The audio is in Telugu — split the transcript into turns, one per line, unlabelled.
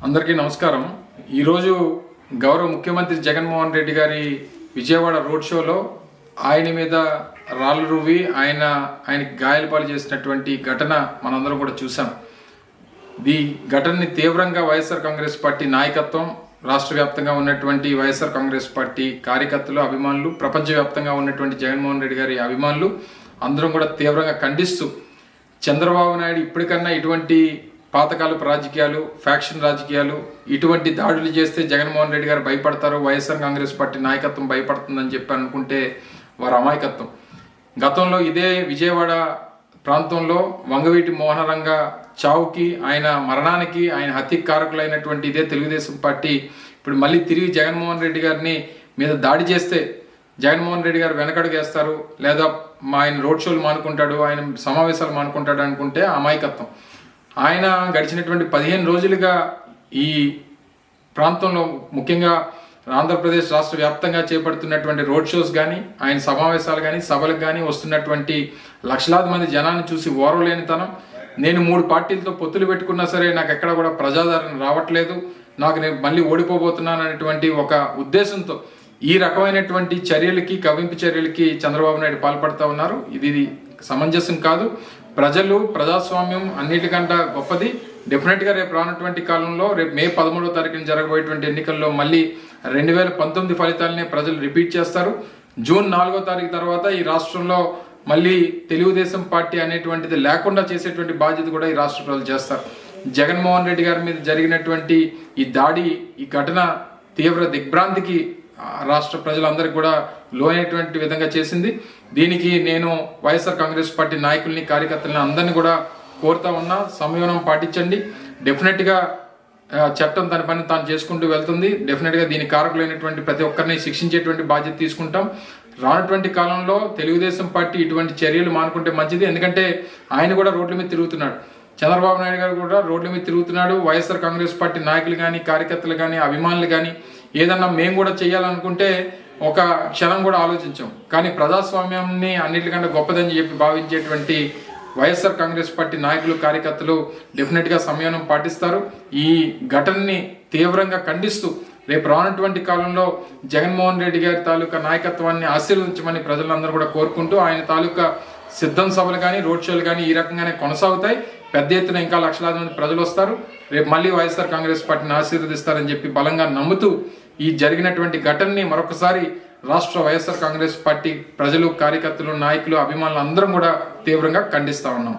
అందరికీ నమస్కారం. ఈరోజు గౌరవ ముఖ్యమంత్రి జగన్మోహన్ రెడ్డి గారి విజయవాడ రోడ్ షోలో ఆయన మీద రాళ్ళు రువ్వి ఆయనకి గాయాలపాలు చేసినటువంటి ఘటన మనందరం కూడా చూసాం. ఈ ఘటనని తీవ్రంగా వైఎస్ఆర్ కాంగ్రెస్ పార్టీ నాయకత్వం, రాష్ట్ర వ్యాప్తంగా ఉన్నటువంటి వైఎస్ఆర్ కాంగ్రెస్ పార్టీ కార్యకర్తలు, అభిమానులు, ప్రపంచవ్యాప్తంగా ఉన్నటువంటి జగన్మోహన్ రెడ్డి గారి అభిమానులు అందరం కూడా తీవ్రంగా ఖండిస్తూ, చంద్రబాబు నాయుడు ఇప్పటికన్నా ఇటువంటి పాతకాలపు రాజకీయాలు, ఫ్యాక్షన్ రాజకీయాలు, ఇటువంటి దాడులు చేస్తే జగన్మోహన్ రెడ్డి గారు భయపడతారు, వైఎస్ఆర్ కాంగ్రెస్ పార్టీ నాయకత్వం భయపడుతుందని చెప్పి అనుకుంటే వారి అమాయకత్వం. గతంలో ఇదే విజయవాడ ప్రాంతంలో వంగవీటి మోహనరంగ చావుకి, ఆయన మరణానికి, ఆయన హత్యకి కారకులైనటువంటి ఇదే తెలుగుదేశం పార్టీ ఇప్పుడు మళ్ళీ తిరిగి జగన్మోహన్ రెడ్డి గారిని మీద దాడి చేస్తే జగన్మోహన్ రెడ్డి గారు వెనకడుగేస్తారు, లేదా ఆయన రోడ్ షోలు మానుకుంటాడు, ఆయన సమావేశాలు మానుకుంటాడు అనుకుంటే అమాయకత్వం. ఆయన గడిచినటువంటి 15 రోజులుగా ఈ ప్రాంతంలో, ముఖ్యంగా ఆంధ్రప్రదేశ్ రాష్ట్ర వ్యాప్తంగా చేపడుతున్నటువంటి రోడ్ షోస్ కానీ, ఆయన సమావేశాలు కానీ, సభలకు కానీ వస్తున్నటువంటి లక్షలాది మంది జనాన్ని చూసి ఓర్వలేనితనం, నేను 3 పార్టీలతో పొత్తులు పెట్టుకున్నా సరే నాకు ఎక్కడ కూడా ప్రజాదరణ రావట్లేదు, నేను మళ్ళీ ఓడిపోబోతున్నాను అనేటువంటి ఒక ఉద్దేశంతో ఈ రకమైనటువంటి చర్యలకి, కవింపు చర్యలకి చంద్రబాబు నాయుడు పాల్పడుతూ ఉన్నారు. ఇది సమంజసం కాదు. ప్రజలు, ప్రజాస్వామ్యం అన్నిటికంటే గొప్పది. డెఫినెట్గా రేపు రానటువంటి కాలంలో, రేపు మే 13వ తారీఖున జరగబోయేటువంటి ఎన్నికల్లో మళ్ళీ 2019 ఫలితాలనే ప్రజలు రిపీట్ చేస్తారు. జూన్ 4వ తారీఖు తర్వాత ఈ రాష్ట్రంలో మళ్ళీ తెలుగుదేశం పార్టీ అనేటువంటిది లేకుండా చేసేటువంటి బాధ్యత కూడా ఈ రాష్ట్ర ప్రజలు చేస్తారు. జగన్మోహన్ రెడ్డి గారి మీద జరిగినటువంటి ఈ దాడి, ఈ ఘటన తీవ్ర దిగ్భ్రాంతికి రాష్ట్ర ప్రజలందరికీ కూడా లోనైనటువంటి విధంగా చేసింది. దీనికి నేను వైఎస్ఆర్ కాంగ్రెస్ పార్టీ నాయకుల్ని, కార్యకర్తలని అందరినీ కూడా కోరుతా ఉన్నా, సంయమనం పాటించండి. డెఫినెట్గా చట్టం తన పని తాను చేసుకుంటూ వెళ్తుంది. డెఫినెట్గా దీనికి కారకులైనటువంటి ప్రతి ఒక్కరిని శిక్షించేటువంటి బాధ్యత తీసుకుంటాం. రానటువంటి కాలంలో తెలుగుదేశం పార్టీ ఇటువంటి చర్యలు మానుకుంటే మంచిది. ఎందుకంటే ఆయన కూడా రోడ్ల మీద తిరుగుతున్నాడు, చంద్రబాబు నాయుడు గారు కూడా రోడ్ల మీద తిరుగుతున్నాడు. వైఎస్ఆర్ కాంగ్రెస్ పార్టీ నాయకులు కానీ, కార్యకర్తలు కానీ, అభిమానులు కానీ ఏదన్నా మేము కూడా చేయాలనుకుంటే ఒక క్షణం కూడా ఆలోచించాం. కానీ ప్రజాస్వామ్యాన్ని అన్నిటికంటే గొప్పదని చెప్పి భావించేటువంటి వైఎస్ఆర్ కాంగ్రెస్ పార్టీ నాయకులు, కార్యకర్తలు డెఫినెట్గా సంయమనం పాటిస్తారు. ఈ ఘటనని తీవ్రంగా ఖండిస్తూ రేపు రానటువంటి కాలంలో జగన్మోహన్ రెడ్డి గారి తాలూకా నాయకత్వాన్ని ఆశీర్వదించమని ప్రజలందరూ కూడా కోరుకుంటూ, ఆయన తాలూకా సిద్ధం సభలు కానీ, రోడ్ షోలు కానీ ఈ రకంగానే కొనసాగుతాయి. పెద్ద ఎత్తున ఇంకా లక్షలాది మంది ప్రజలు వస్తారు. రేపు మళ్ళీ వైఎస్ఆర్ కాంగ్రెస్ పార్టీని ఆశీర్వదిస్తారని చెప్పి బలంగా నమ్ముతూ, ఈ జరిగినటువంటి ఘటనని మరొకసారి రాష్ట్ర వైఎస్ఆర్ కాంగ్రెస్ పార్టీ ప్రజలు, కార్యకర్తలు, నాయకులు, అభిమానులు అందరం కూడా తీవ్రంగా ఖండిస్తా ఉన్నాం.